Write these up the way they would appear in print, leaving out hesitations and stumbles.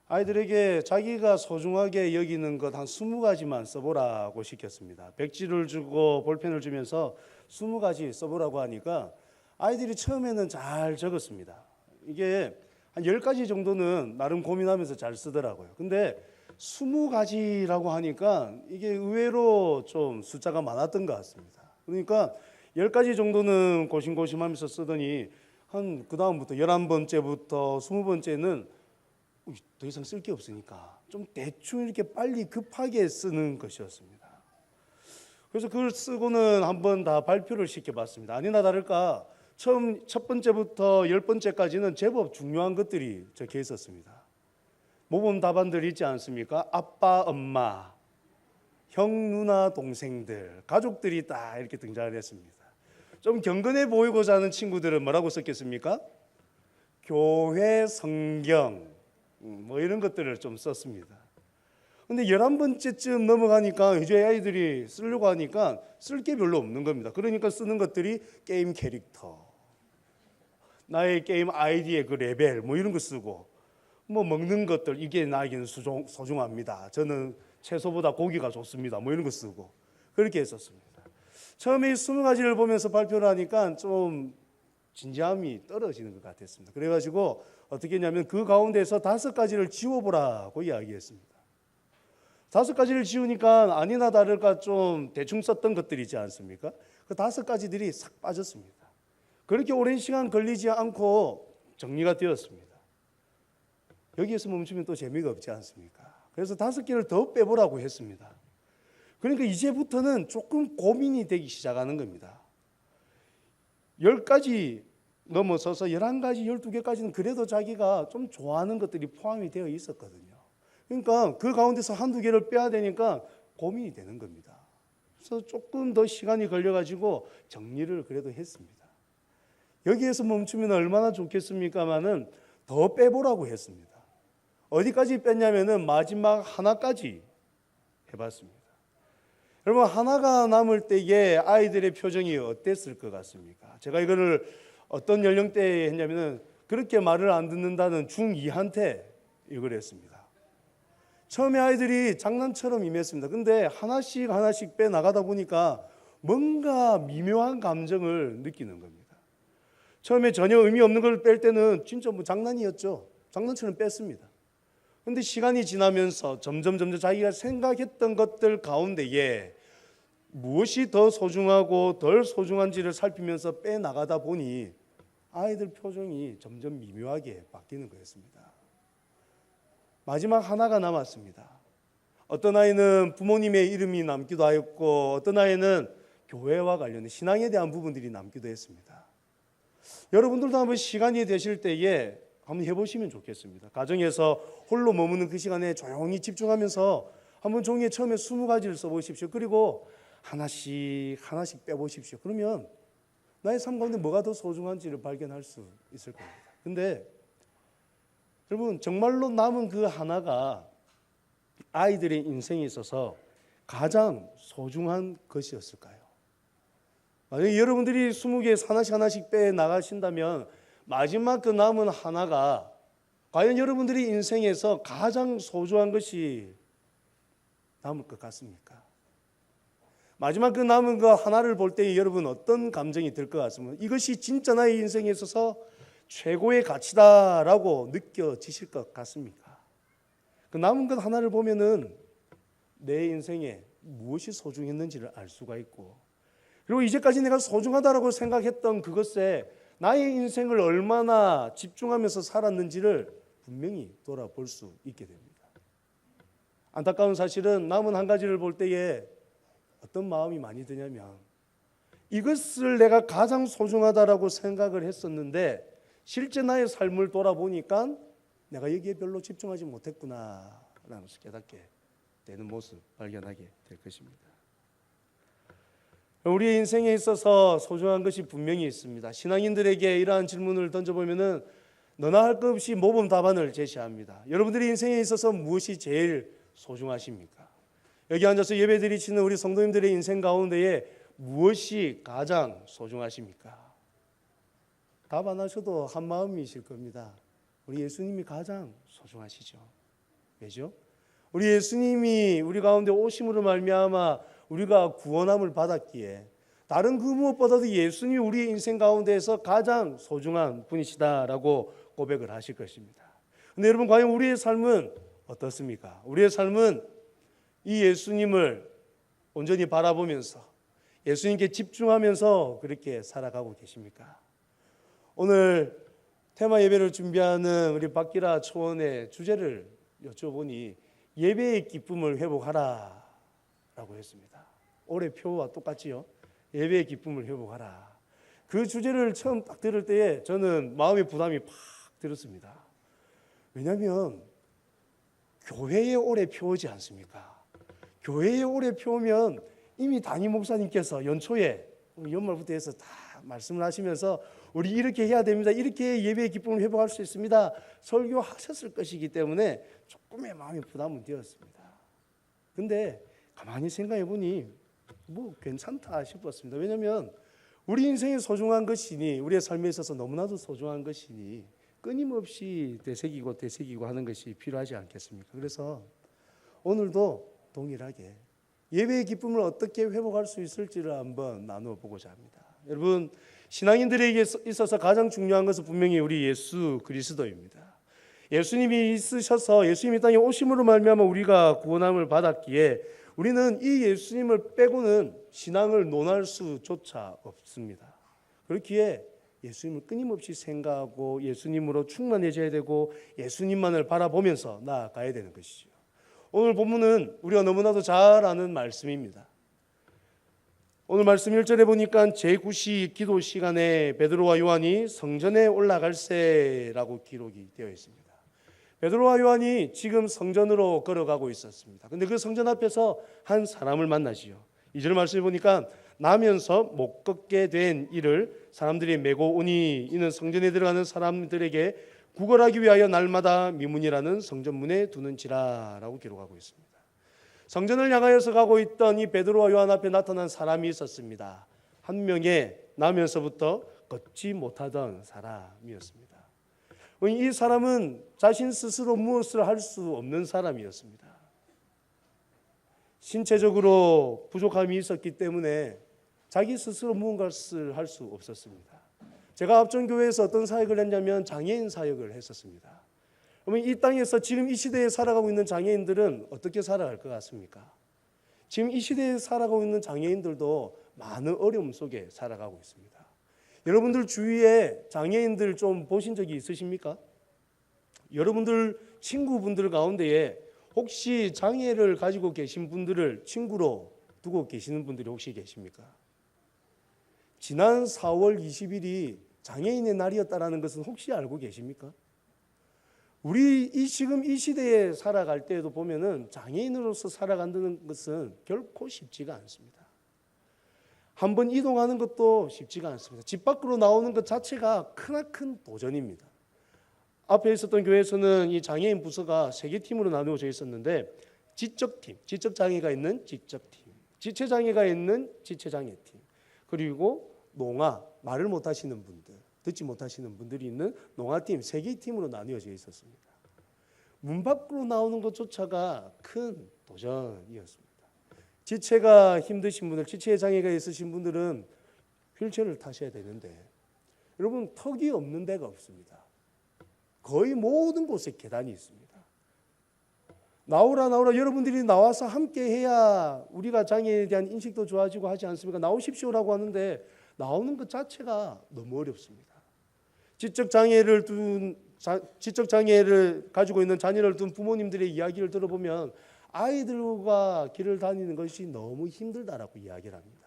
아이들에게 자기가 소중하게 여기는 것 한 20가지만 써보라고 시켰습니다. 백지를 주고 볼펜을 주면서 20가지 써보라고 하니까 아이들이 처음에는 잘 적었습니다. 이게 한 10가지 정도는 나름 고민하면서 잘 쓰더라고요. 근데 20가지라고 하니까 이게 의외로 좀 숫자가 많았던 것 같습니다. 그러니까 10가지 정도는 고심고심하면서 쓰더니 그 다음부터 11번째부터 20번째는 더 이상 쓸 게 없으니까 좀 대충 이렇게 빨리 급하게 쓰는 것이었습니다. 그래서 그걸 쓰고는 한번 다 발표를 시켜봤습니다. 아니나 다를까 첫 번째부터 10번째까지는 제법 중요한 것들이 적혀 있었습니다. 모범 답안들 있지 않습니까? 아빠, 엄마, 형, 누나, 동생들, 가족들이 다 이렇게 등장을 했습니다. 좀 경건해 보이고자 하는 친구들은 뭐라고 썼겠습니까? 교회, 성경, 뭐 이런 것들을 좀 썼습니다. 근데 11번째쯤 넘어가니까 이제 아이들이 쓰려고 하니까 쓸 게 별로 없는 겁니다. 그러니까 쓰는 것들이 게임 캐릭터, 나의 게임 아이디의 그 레벨 뭐 이런 거 쓰고, 뭐 먹는 것들 이게 나에게는 소중합니다. 저는 채소보다 고기가 좋습니다. 뭐 이런 거 쓰고 그렇게 했었습니다. 처음에 20가지를 보면서 발표를 하니까 좀 진지함이 떨어지는 것 같았습니다. 그래가지고 어떻게 했냐면 그 가운데서 5가지를 지워보라고 이야기했습니다. 5가지를 지우니까 아니나 다를까 좀 대충 썼던 것들이 있지 않습니까? 그 5가지들이 싹 빠졌습니다. 그렇게 오랜 시간 걸리지 않고 정리가 되었습니다. 여기에서 멈추면 또 재미가 없지 않습니까? 그래서 5개를 더 빼보라고 했습니다. 그러니까 이제부터는 조금 고민이 되기 시작하는 겁니다. 10가지 넘어서서 11가지, 12개까지는 그래도 자기가 좀 좋아하는 것들이 포함이 되어 있었거든요. 그러니까 그 가운데서 한두 개를 빼야 되니까 고민이 되는 겁니다. 그래서 조금 더 시간이 걸려가지고 정리를 그래도 했습니다. 여기에서 멈추면 얼마나 좋겠습니까마는 더 빼보라고 했습니다. 어디까지 뺐냐면은 마지막 하나까지 해봤습니다. 여러분, 하나가 남을 때에 아이들의 표정이 어땠을 것 같습니까? 제가 이거를 어떤 연령대에 했냐면은 그렇게 말을 안 듣는다는 중2한테 이걸 했습니다. 처음에 아이들이 장난처럼 임했습니다. 근데 하나씩 하나씩 빼 나가다 보니까 뭔가 미묘한 감정을 느끼는 겁니다. 처음에 전혀 의미 없는 걸 뺄 때는 진짜 뭐 장난이었죠. 장난처럼 뺐습니다. 근데 시간이 지나면서 점점 자기가 생각했던 것들 가운데에 무엇이 더 소중하고 덜 소중한지를 살피면서 빼나가다 보니 아이들 표정이 점점 미묘하게 바뀌는 거였습니다. 마지막 하나가 남았습니다. 어떤 아이는 부모님의 이름이 남기도 하였고 어떤 아이는 교회와 관련된 신앙에 대한 부분들이 남기도 했습니다. 여러분들도 한번 시간이 되실 때에 한번 해보시면 좋겠습니다. 가정에서 홀로 머무는 그 시간에 조용히 집중하면서 한번 종이에 처음에 20가지를 써보십시오. 그리고 하나씩 빼보십시오. 그러면 나의 삶 가운데 뭐가 더 소중한지를 발견할 수 있을 겁니다. 근데 여러분, 정말로 남은 그 하나가 아이들의 인생에 있어서 가장 소중한 것이었을까요? 만약에 여러분들이 20개 하나씩 빼 나가신다면 마지막 그 남은 하나가 과연 여러분들이 인생에서 가장 소중한 것이 남을 것 같습니까? 마지막 그 남은 그 하나를 볼 때 여러분 어떤 감정이 들 것 같습니까? 이것이 진짜 나의 인생에 있어서 최고의 가치다라고 느껴지실 것 같습니까? 그 남은 것 하나를 보면은 내 인생에 무엇이 소중했는지를 알 수가 있고, 그리고 이제까지 내가 소중하다라고 생각했던 그것에 나의 인생을 얼마나 집중하면서 살았는지를 분명히 돌아볼 수 있게 됩니다. 안타까운 사실은 남은 한 가지를 볼 때에 어떤 마음이 많이 드냐면 이것을 내가 가장 소중하다라고 생각을 했었는데 실제 나의 삶을 돌아보니까 내가 여기에 별로 집중하지 못했구나라는 것을 깨닫게 되는 모습 발견하게 될 것입니다. 우리의 인생에 있어서 소중한 것이 분명히 있습니다. 신앙인들에게 이러한 질문을 던져보면은 너나 할 것 없이 모범 답안을 제시합니다. 여러분들의 인생에 있어서 무엇이 제일 소중하십니까? 여기 앉아서 예배드리시는 우리 성도님들의 인생 가운데에 무엇이 가장 소중하십니까? 답 안 하셔도 한 마음이실 겁니다. 우리 예수님이 가장 소중하시죠. 왜죠? 우리 예수님이 우리 가운데 오심으로 말미암아 우리가 구원함을 받았기에 다른 그 무엇보다도 예수님이 우리 인생 가운데에서 가장 소중한 분이시다라고 고백을 하실 것입니다. 근데 여러분, 과연 우리의 삶은 어떻습니까? 우리의 삶은 이 예수님을 온전히 바라보면서 예수님께 집중하면서 그렇게 살아가고 계십니까? 오늘 테마 예배를 준비하는 우리 박기라 초원의 주제를 여쭤보니 예배의 기쁨을 회복하라 라고 했습니다. 올해 표와 똑같지요? 예배의 기쁨을 회복하라. 그 주제를 처음 딱 들을 때에 저는 마음의 부담이 팍 들었습니다. 왜냐하면 교회의 올해 표지 않습니까? 교회의 올해 표면 이미 담임 목사님께서 연초에 연말부터 해서 다 말씀을 하시면서 우리 이렇게 해야 됩니다. 이렇게 예배의 기쁨을 회복할 수 있습니다. 설교하셨을 것이기 때문에 조금의 마음의 부담은 되었습니다. 근데 가만히 생각해 보니 뭐 괜찮다 싶었습니다. 왜냐하면 우리 인생에 소중한 것이니 우리의 삶에 있어서 너무나도 소중한 것이니 끊임없이 되새기고 하는 것이 필요하지 않겠습니까? 그래서 오늘도 동일하게 예배의 기쁨을 어떻게 회복할 수 있을지를 한번 나누어 보고자 합니다. 여러분, 신앙인들에게 있어서 가장 중요한 것은 분명히 우리 예수 그리스도입니다. 예수님이 있으셔서 예수님이 땅에 오심으로 말미암아 우리가 구원함을 받았기에 우리는 이 예수님을 빼고는 신앙을 논할 수조차 없습니다. 그렇기에 예수님을 끊임없이 생각하고 예수님으로 충만해져야 되고 예수님만을 바라보면서 나아가야 되는 것이죠. 오늘 본문은 우리가 너무나도 잘 아는 말씀입니다. 오늘 말씀 1절에 보니까 제9시 기도 시간에 베드로와 요한이 성전에 올라갈새라고 기록이 되어 있습니다. 베드로와 요한이 지금 성전으로 걸어가고 있었습니다. 근데 그 성전 앞에서 한 사람을 만나지요. 2절 말씀을 보니까 나면서 못 걷게 된 이를 사람들이 메고 오니 이는 성전에 들어가는 사람들에게 구걸하기 위하여 날마다 미문이라는 성전문에 두는지라 라고 기록하고 있습니다. 성전을 향하여서 가고 있던 이 베드로와 요한 앞에 나타난 사람이 있었습니다. 한 명의 나면서부터 걷지 못하던 사람이었습니다. 이 사람은 자신 스스로 무엇을 할 수 없는 사람이었습니다. 신체적으로 부족함이 있었기 때문에 자기 스스로 무언가를 할 수 없었습니다. 제가 앞전 교회에서 어떤 사역을 했냐면 장애인 사역을 했었습니다. 그러면 이 땅에서 지금 이 시대에 살아가고 있는 장애인들은 어떻게 살아갈 것 같습니까? 지금 이 시대에 살아가고 있는 장애인들도 많은 어려움 속에 살아가고 있습니다. 여러분들 주위에 장애인들 좀 보신 적이 있으십니까? 여러분들 친구분들 가운데에 혹시 장애를 가지고 계신 분들을 친구로 두고 계시는 분들이 혹시 계십니까? 지난 4월 20일이 장애인의 날이었다는 것은 혹시 알고 계십니까? 우리 지금 이 시대에 살아갈 때에도 보면은 장애인으로서 살아간다는 것은 결코 쉽지가 않습니다. 한번 이동하는 것도 쉽지가 않습니다. 집 밖으로 나오는 것 자체가 크나큰 도전입니다. 앞에 있었던 교회에서는 이 장애인 부서가 3개 팀으로 나누어져 있었는데 지적팀, 지적장애가 있는 지적팀, 지체장애가 있는 지체장애팀, 그리고 농아, 말을 못하시는 분들, 듣지 못하시는 분들이 있는 농아팀 3개의 팀으로 나뉘어져 있었습니다. 문 밖으로 나오는 것조차가 큰 도전이었습니다. 지체가 힘드신 분들, 지체의 장애가 있으신 분들은 휠체어를 타셔야 되는데 여러분 턱이 없는 데가 없습니다. 거의 모든 곳에 계단이 있습니다. 나오라 여러분들이 나와서 함께 해야 우리가 장애에 대한 인식도 좋아지고 하지 않습니까? 나오십시오라고 하는데 나오는 것 자체가 너무 어렵습니다. 지적 장애를 가지고 있는 자녀를 둔 부모님들의 이야기를 들어보면 아이들과 길을 다니는 것이 너무 힘들다라고 이야기를 합니다.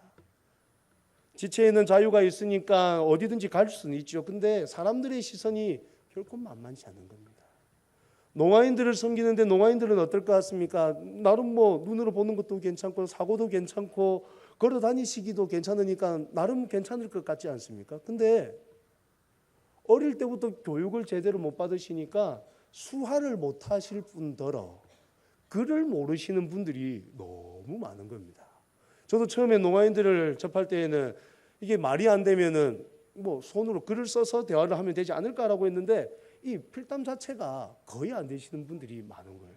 지체에는 자유가 있으니까 어디든지 갈 수는 있죠. 근데 사람들의 시선이 결코 만만치 않은 겁니다. 농아인들을 섬기는데 농아인들은 어떨 것 같습니까? 나름 뭐 눈으로 보는 것도 괜찮고 사고도 괜찮고 걸어 다니시기도 괜찮으니까 나름 괜찮을 것 같지 않습니까? 근데 어릴 때부터 교육을 제대로 못 받으시니까 수화를 못 하실 뿐더러 글을 모르시는 분들이 너무 많은 겁니다. 저도 처음에 농아인들을 접할 때에는 이게 말이 안 되면은 뭐 손으로 글을 써서 대화를 하면 되지 않을까라고 했는데 이 필담 자체가 거의 안 되시는 분들이 많은 거예요.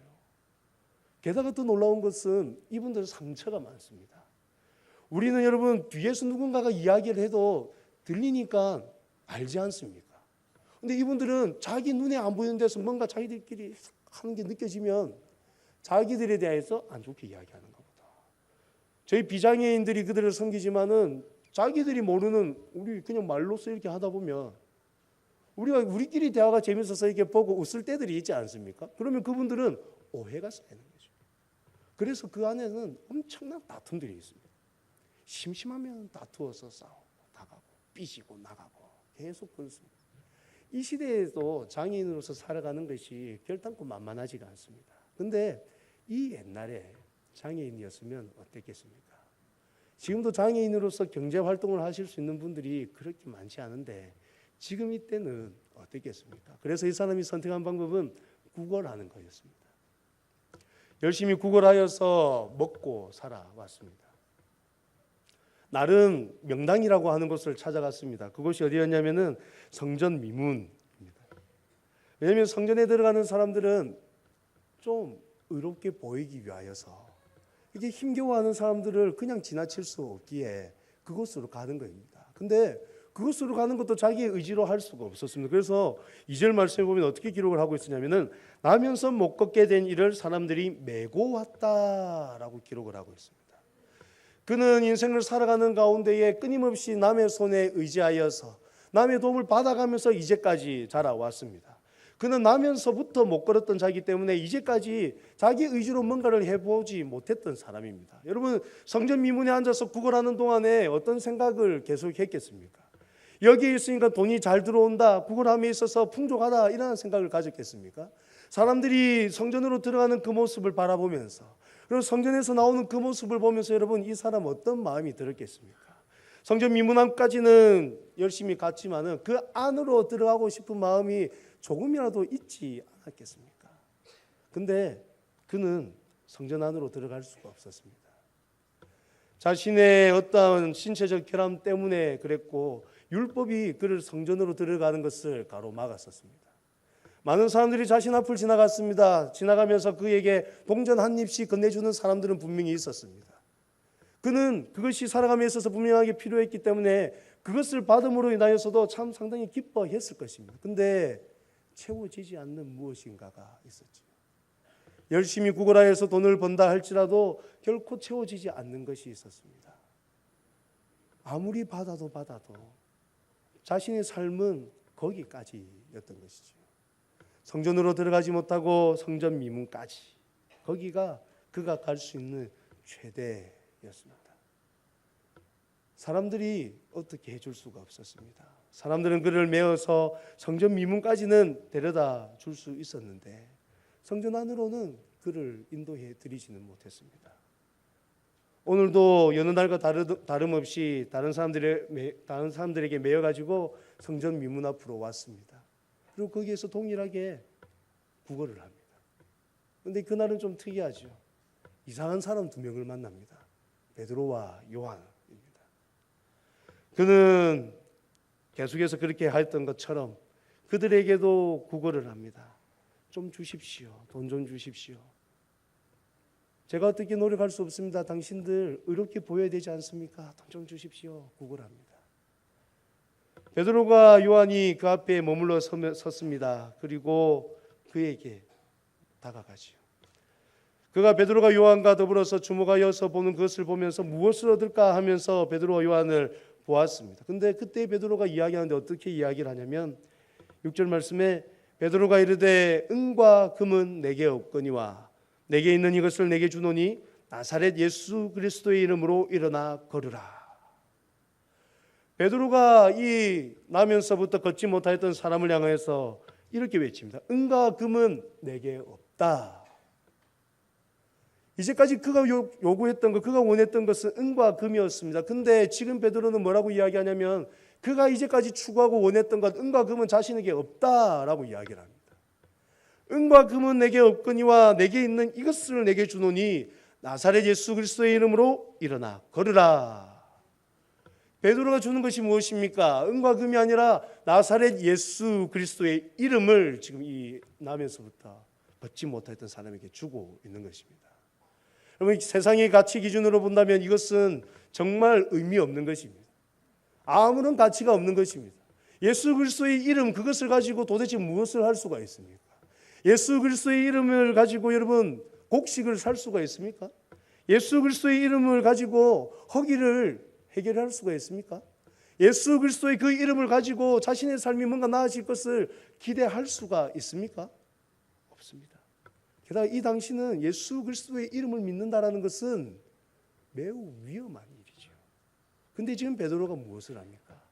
게다가 더 놀라운 것은 이분들 상처가 많습니다. 우리는 여러분 뒤에서 누군가가 이야기를 해도 들리니까 알지 않습니까? 근데 이분들은 자기 눈에 안 보이는 데서 뭔가 자기들끼리 하는 게 느껴지면 자기들에 대해서 안 좋게 이야기하는 것보다, 저희 비장애인들이 그들을 섬기지만은 자기들이 모르는, 우리 그냥 말로써 이렇게 하다 보면 우리끼리 대화가 재밌어서 이렇게 보고 웃을 때들이 있지 않습니까? 그러면 그분들은 오해가 쌓이는 거죠. 그래서 그 안에는 엄청난 다툼들이 있습니다. 심심하면 다투어서 싸우고 나가고 삐지고 나가고 계속 그렇습니다. 이 시대에도 장애인으로서 살아가는 것이 결단코 만만하지가 않습니다. 근데 이 옛날에 장애인이었으면 어땠겠습니까? 지금도 장애인으로서 경제활동을 하실 수 있는 분들이 그렇게 많지 않은데 지금 이때는 어땠겠습니까? 그래서 이 사람이 선택한 방법은 구걸하는 거였습니다. 열심히 구걸하여서 먹고 살아왔습니다. 나름 명당이라고 하는 곳을 찾아갔습니다. 그곳이 어디였냐면은 성전 미문입니다. 왜냐하면 성전에 들어가는 사람들은 좀 의롭게 보이기 위하여서 이게 힘겨워하는 사람들을 그냥 지나칠 수 없기에 그곳으로 가는 겁니다. 근데 그곳으로 가는 것도 자기의 의지로 할 수가 없었습니다. 그래서 2절 말씀에 보면 어떻게 기록을 하고 있었냐면은 나면서 못 걷게 된 이를 사람들이 메고 왔다라고 기록을 하고 있습니다. 그는 인생을 살아가는 가운데에 끊임없이 남의 손에 의지하여서 남의 도움을 받아가면서 이제까지 자라왔습니다. 그는 나면서부터 못 걸었던 자이기 때문에 이제까지 자기 의지로 뭔가를 해보지 못했던 사람입니다. 여러분, 성전 미문에 앉아서 구걸하는 동안에 어떤 생각을 계속했겠습니까? 여기에 있으니까 돈이 잘 들어온다, 구걸함에 있어서 풍족하다, 이런 생각을 가졌겠습니까? 사람들이 성전으로 들어가는 그 모습을 바라보면서, 그리고 성전에서 나오는 그 모습을 보면서 여러분, 이 사람 어떤 마음이 들었겠습니까? 성전 미문함까지는 열심히 갔지만은 그 안으로 들어가고 싶은 마음이 조금이라도 있지 않았겠습니까? 근데 그는 성전 안으로 들어갈 수가 없었습니다. 자신의 어떤 신체적 결함 때문에 그랬고, 율법이 그를 성전으로 들어가는 것을 가로막았었습니다. 많은 사람들이 자신 앞을 지나갔습니다. 지나가면서 그에게 동전 한 입씩 건네주는 사람들은 분명히 있었습니다. 그는 그것이 살아감에 있어서 분명하게 필요했기 때문에 그것을 받음으로 인하여서도 참 상당히 기뻐했을 것입니다. 근데 채워지지 않는 무엇인가가 있었죠. 열심히 구걸하여서 돈을 번다 할지라도 결코 채워지지 않는 것이 있었습니다. 아무리 받아도 자신의 삶은 거기까지였던 것이죠. 성전으로 들어가지 못하고 성전 미문까지, 거기가 그가 갈 수 있는 최대였습니다. 사람들이 어떻게 해줄 수가 없었습니다. 사람들은 그를 메어서 성전 미문까지는 데려다 줄 수 있었는데 성전 안으로는 그를 인도해 드리지는 못했습니다. 오늘도 여느 날과 다름없이 다른 사람들에게 매여가지고 성전 미문 앞으로 왔습니다. 그리고 거기에서 동일하게 구걸을 합니다. 그런데 그날은 좀 특이하죠. 이상한 사람 2명을 만납니다. 베드로와 요한입니다. 그는 계속해서 그렇게 했던 것처럼 그들에게도 구걸을 합니다. 좀 주십시오. 돈 좀 주십시오. 제가 어떻게 노력할 수 없습니다. 당신들 의롭게 보여야 되지 않습니까? 돈 좀 주십시오. 구걸합니다. 베드로가 요한이 그 앞에 머물러 섰습니다. 그리고 그에게 다가가지요. 그가 베드로가 요한과 더불어서 주목하여서 보는 그것을 보면서 무엇을 얻을까 하면서 베드로와 요한을 보았습니다. 근데 그때 베드로가 이야기하는데 어떻게 이야기를 하냐면 6절 말씀에 베드로가 이르되 은과 금은 내게 없거니와 내게 있는 이것을 내게 주노니 나사렛 예수 그리스도의 이름으로 일어나 걸으라. 베드로가 이 나면서부터 걷지 못하였던 사람을 향해서 이렇게 외칩니다. 은과 금은 내게 없다. 이제까지 그가 요구했던 것, 그가 원했던 것은 은과 금이었습니다. 근데 지금 베드로는 뭐라고 이야기하냐면 그가 이제까지 추구하고 원했던 것, 은과 금은 자신에게 없다라고 이야기를 합니다. 은과 금은 내게 없거니와 내게 있는 이것을 내게 주노니 나사렛 예수 그리스도의 이름으로 일어나 걸으라. 베드로가 주는 것이 무엇입니까? 은과 금이 아니라 나사렛 예수 그리스도의 이름을 지금 이 나면서부터 걷지 못했던 사람에게 주고 있는 것입니다. 여러분, 세상의 가치 기준으로 본다면 이것은 정말 의미 없는 것입니다. 아무런 가치가 없는 것입니다. 예수 그리스도의 이름, 그것을 가지고 도대체 무엇을 할 수가 있습니까? 예수 그리스도의 이름을 가지고 여러분 곡식을 살 수가 있습니까? 예수 그리스도의 이름을 가지고 허기를 해결할 수가 있습니까? 예수 그리스도의 그 이름을 가지고 자신의 삶이 뭔가 나아질 것을 기대할 수가 있습니까? 없습니다. 게다가 이 당시는 예수 그리스도의 이름을 믿는다라는 것은 매우 위험한 일이죠. 근데 지금 베드로가 무엇을 합니까?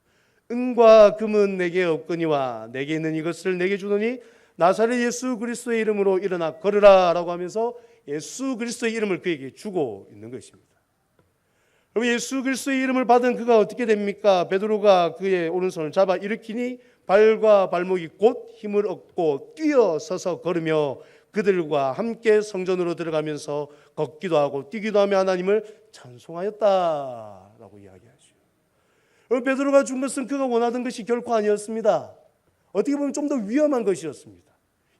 은과 금은 내게 없거니와 내게 있는 이것을 내게 주노니 나사렛 예수 그리스도의 이름으로 일어나 걸으라 라고 하면서 예수 그리스도의 이름을 그에게 주고 있는 것입니다. 그럼 예수 그리스도의 이름을 받은 그가 어떻게 됩니까? 베드로가 그의 오른손을 잡아 일으키니 발과 발목이 곧 힘을 얻고 뛰어서서 걸으며 그들과 함께 성전으로 들어가면서 걷기도 하고 뛰기도 하며 하나님을 찬송하였다라고 이야기하죠. 베드로가 준 것은 그가 원하던 것이 결코 아니었습니다. 어떻게 보면 좀 더 위험한 것이었습니다.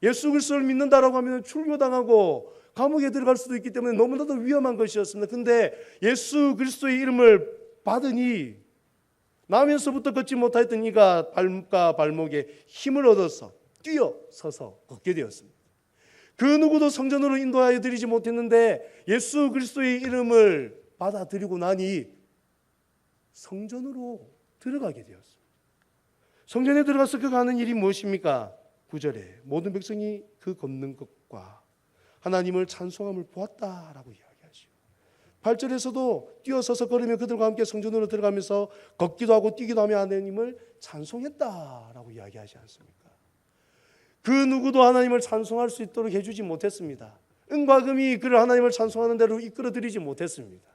예수 그리스도를 믿는다라고 하면 출교당하고 감옥에 들어갈 수도 있기 때문에 너무나도 위험한 것이었습니다. 그런데 예수 그리스도의 이름을 받으니 나면서부터 걷지 못하였던 이가 발과 발목에 힘을 얻어서 뛰어서서 걷게 되었습니다. 그 누구도 성전으로 인도하여 드리지 못했는데 예수 그리스도의 이름을 받아들이고 나니 성전으로 들어가게 되었습니다. 성전에 들어가서 그가 하는 일이 무엇입니까? 9절에 모든 백성이 그 걷는 것과 하나님을 찬송함을 보았다라고 이야기하죠. 8절에서도 뛰어서서 걸으며 그들과 함께 성전으로 들어가면서 걷기도 하고 뛰기도 하며 하나님을 찬송했다라고 이야기하지 않습니까? 그 누구도 하나님을 찬송할 수 있도록 해주지 못했습니다. 은과 금이 그를 하나님을 찬송하는 대로 이끌어드리지 못했습니다.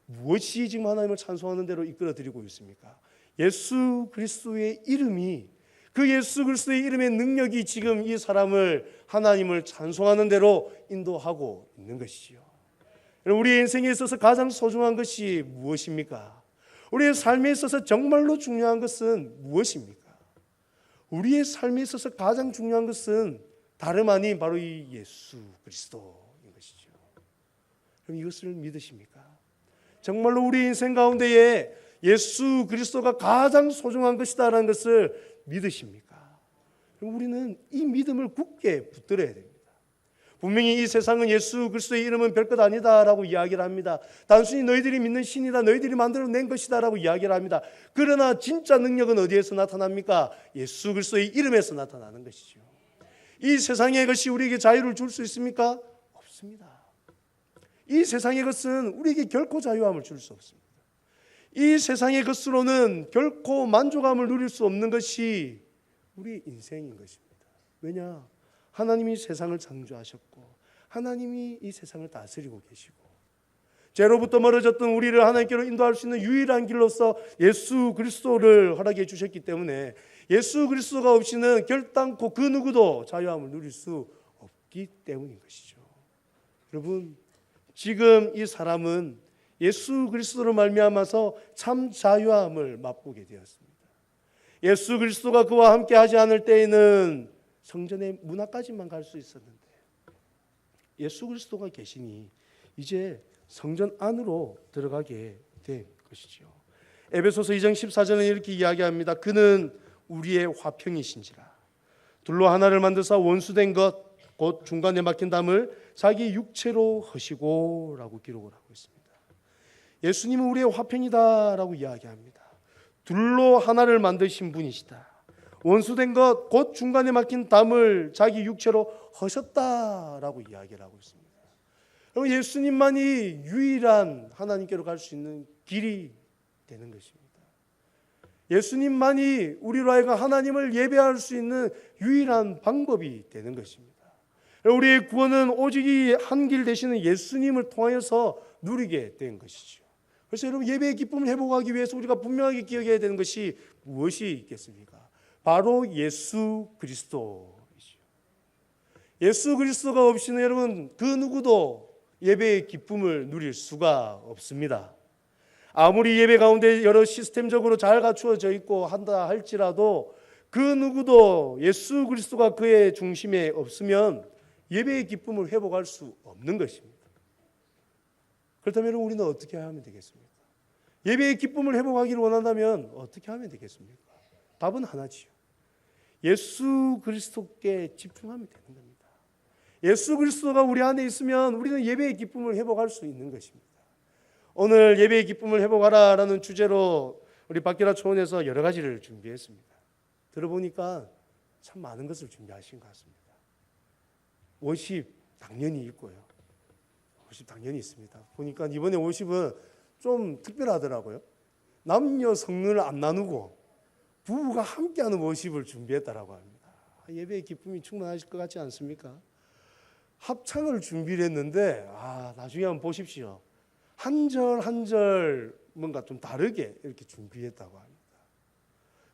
무엇이 지금 하나님을 찬송하는 대로 이끌어드리고 있습니까? 예수 그리스도의 이름이, 그 예수 그리스도의 이름의 능력이 지금 이 사람을 하나님을 찬송하는 대로 인도하고 있는 것이지요. 우리의 인생에 있어서 가장 소중한 것이 무엇입니까? 우리의 삶에 있어서 정말로 중요한 것은 무엇입니까? 우리의 삶에 있어서 가장 중요한 것은 다름 아닌 바로 이 예수 그리스도인 것이죠. 그럼 이것을 믿으십니까? 정말로 우리 인생 가운데에 예수 그리스도가 가장 소중한 것이다라는 것을 믿으십니까? 그럼 우리는 이 믿음을 굳게 붙들어야 됩니다. 분명히 이 세상은 예수 그리스도의 이름은 별것 아니다라고 이야기를 합니다. 단순히 너희들이 믿는 신이다, 너희들이 만들어낸 것이다라고 이야기를 합니다. 그러나 진짜 능력은 어디에서 나타납니까? 예수 그리스도의 이름에서 나타나는 것이죠. 이 세상의 것이 우리에게 자유를 줄 수 있습니까? 없습니다. 이 세상의 것은 우리에게 결코 자유함을 줄 수 없습니다. 이 세상의 것으로는 결코 만족함을 누릴 수 없는 것이 우리 인생인 것입니다. 왜냐? 하나님이 세상을 창조하셨고 하나님이 이 세상을 다스리고 계시고 죄로부터 멀어졌던 우리를 하나님께로 인도할 수 있는 유일한 길로서 예수 그리스도를 허락해 주셨기 때문에 예수 그리스도가 없이는 결단코 그 누구도 자유함을 누릴 수 없기 때문인 것이죠. 여러분, 지금 이 사람은 예수 그리스도로 말미암아서 참 자유함을 맛보게 되었습니다. 예수 그리스도가 그와 함께 하지 않을 때에는 성전의 문 앞까지만 갈 수 있었는데 예수 그리스도가 계시니 이제 성전 안으로 들어가게 된 것이죠. 에베소서 2장 14절은 이렇게 이야기합니다. 그는 우리의 화평이신지라 둘로 하나를 만드사 원수된 것 곧 중간에 막힌 담을 자기 육체로 허시고 라고 기록을 하고 있습니다. 예수님은 우리의 화평이다라고 이야기합니다. 둘로 하나를 만드신 분이시다. 원수된 것 곧 중간에 막힌 담을 자기 육체로 허셨다라고 이야기를 하고 있습니다. 그럼 예수님만이 유일한 하나님께로 갈 수 있는 길이 되는 것입니다. 예수님만이 우리로 하여금 하나님을 예배할 수 있는 유일한 방법이 되는 것입니다. 우리의 구원은 오직 이 한 길 되시는 예수님을 통하여서 누리게 된 것이죠. 그래서 여러분, 예배의 기쁨을 회복하기 위해서 우리가 분명하게 기억해야 되는 것이 무엇이 있겠습니까? 바로 예수 그리스도이죠. 예수 그리스도가 없이는 여러분 그 누구도 예배의 기쁨을 누릴 수가 없습니다. 아무리 예배 가운데 여러 시스템적으로 잘 갖추어져 있고 한다 할지라도 그 누구도 예수 그리스도가 그의 중심에 없으면 예배의 기쁨을 회복할 수 없는 것입니다. 그렇다면 우리는 어떻게 하면 되겠습니까? 예배의 기쁨을 회복하기를 원한다면 어떻게 하면 되겠습니까? 답은 하나지요. 예수 그리스도께 집중하면 되는 겁니다. 예수 그리스도가 우리 안에 있으면 우리는 예배의 기쁨을 회복할 수 있는 것입니다. 오늘 예배의 기쁨을 회복하라라는 주제로 우리 박기라 초원에서 여러 가지를 준비했습니다. 들어보니까 참 많은 것을 준비하신 것 같습니다. 워십 당연히 있고요. 워십 당연히 있습니다. 보니까 이번에 워십은 좀 특별하더라고요. 남녀 성능을 안 나누고 부부가 함께하는 워십을 준비했다라고 합니다. 예배의 기쁨이 충만하실 것 같지 않습니까? 합창을 준비를 했는데 나중에 한번 보십시오. 한 절 한 절 뭔가 좀 다르게 이렇게 준비했다고 합니다.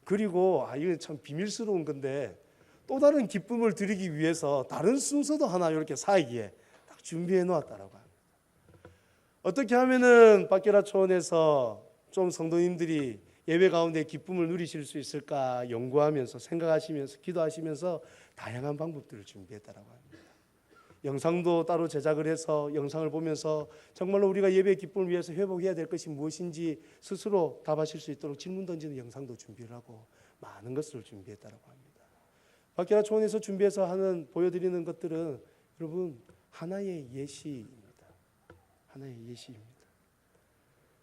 그리고 이건 참 비밀스러운 건데 또 다른 기쁨을 드리기 위해서 다른 순서도 하나 이렇게 사이에 딱 준비해 놓았다라고 합니다. 어떻게 하면은 박계라 초원에서 좀 성도님들이 예배 가운데 기쁨을 누리실 수 있을까 연구하면서 생각하시면서 기도하시면서 다양한 방법들을 준비했다라고 합니다. 영상도 따로 제작을 해서 영상을 보면서 정말로 우리가 예배의 기쁨을 위해서 회복해야 될 것이 무엇인지 스스로 답하실 수 있도록 질문 던지는 영상도 준비를 하고 많은 것을 준비했다라고 합니다. 박계라 초원에서 준비해서 보여드리는 것들은 여러분 하나의 예시입니다. 하나의 예시입니다.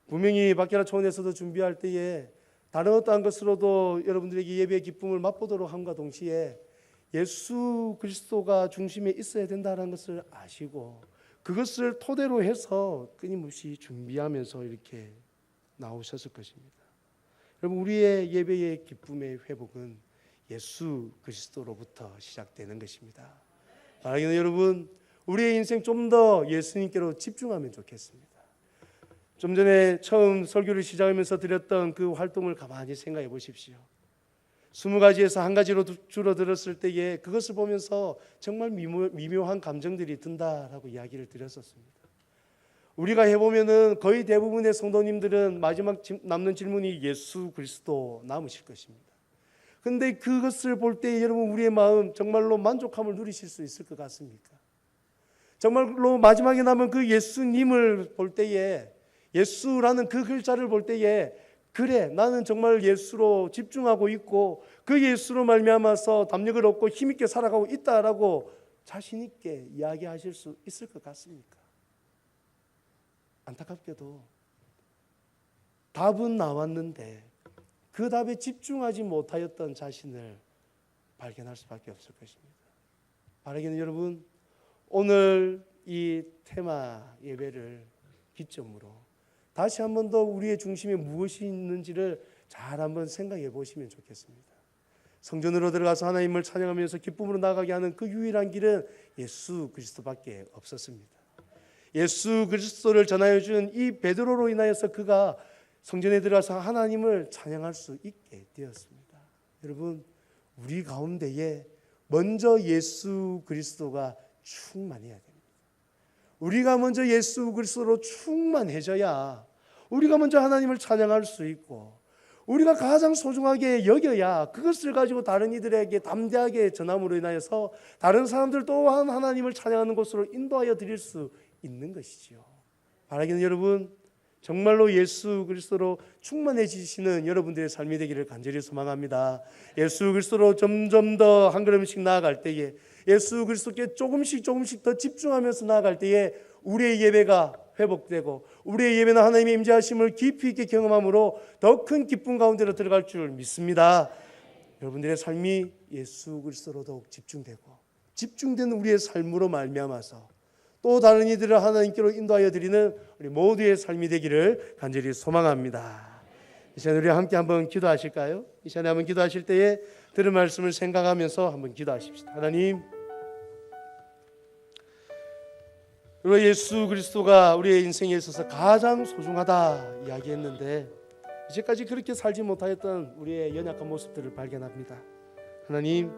분명히 박계라 초원에서도 준비할 때에 다른 어떠한 것으로도 여러분들에게 예배의 기쁨을 맛보도록 함과 동시에 예수 그리스도가 중심에 있어야 된다는 것을 아시고 그것을 토대로 해서 끊임없이 준비하면서 이렇게 나오셨을 것입니다. 여러분 우리의 예배의 기쁨의 회복은 예수 그리스도로부터 시작되는 것입니다. 사랑하는 여러분, 우리의 인생 좀 더 예수님께로 집중하면 좋겠습니다. 좀 전에 처음 설교를 시작하면서 드렸던 그 활동을 가만히 생각해 보십시오. 20가지에서 한 가지로 줄어들었을 때에 그것을 보면서 정말 미묘한 감정들이 든다라고 이야기를 드렸었습니다. 우리가 해보면은 거의 대부분의 성도님들은 마지막 남는 질문이 예수 그리스도 남으실 것입니다. 그런데 그것을 볼 때 여러분 우리의 마음 정말로 만족함을 누리실 수 있을 것 같습니까? 정말로 마지막에 남은 그 예수님을 볼 때에 예수라는 그 글자를 볼 때에 그래 나는 정말 예수로 집중하고 있고 그 예수로 말미암아서 담력을 얻고 힘있게 살아가고 있다라고 자신 있게 이야기하실 수 있을 것 같습니까? 안타깝게도 답은 나왔는데 그 답에 집중하지 못하였던 자신을 발견할 수밖에 없을 것입니다. 바라기는 여러분 오늘 이 테마 예배를 기점으로 다시 한 번 더 우리의 중심에 무엇이 있는지를 잘 한번 생각해 보시면 좋겠습니다. 성전으로 들어가서 하나님을 찬양하면서 기쁨으로 나아가게 하는 그 유일한 길은 예수 그리스도밖에 없었습니다. 예수 그리스도를 전하여 준 이 베드로로 인하여서 그가 성전에 들어가서 하나님을 찬양할 수 있게 되었습니다. 여러분 우리 가운데에 먼저 예수 그리스도가 충만해야 됩니다. 우리가 먼저 예수 그리스도로 충만해져야 우리가 먼저 하나님을 찬양할 수 있고 우리가 가장 소중하게 여겨야 그것을 가지고 다른 이들에게 담대하게 전함으로 인하여서 다른 사람들 또한 하나님을 찬양하는 곳으로 인도하여 드릴 수 있는 것이지요. 바라기는 여러분 정말로 예수 그리스도로 충만해지시는 여러분들의 삶이 되기를 간절히 소망합니다. 예수 그리스도로 점점 더 한 걸음씩 나아갈 때에 예수 그리스도께 조금씩 더 집중하면서 나아갈 때에 우리의 예배가 회복되고 우리의 예배는 하나님의 임재하심을 깊이 있게 경험함으로 더 큰 기쁨 가운데로 들어갈 줄 믿습니다. 여러분들의 삶이 예수 그리스도로 더욱 집중된 우리의 삶으로 말미암아서 또 다른 이들을 하나님께로 인도하여 드리는 우리 모두의 삶이 되기를 간절히 소망합니다. 이 시간에 우리 함께 한번 기도하실까요? 이 시간에 한번 기도하실 때에 들은 말씀을 생각하면서 한번 기도하십시다. 하나님, 우리 예수 그리스도가 우리의 인생에 있어서 가장 소중하다 이야기했는데 이제까지 그렇게 살지 못하였던 우리의 연약한 모습들을 발견합니다. 하나님,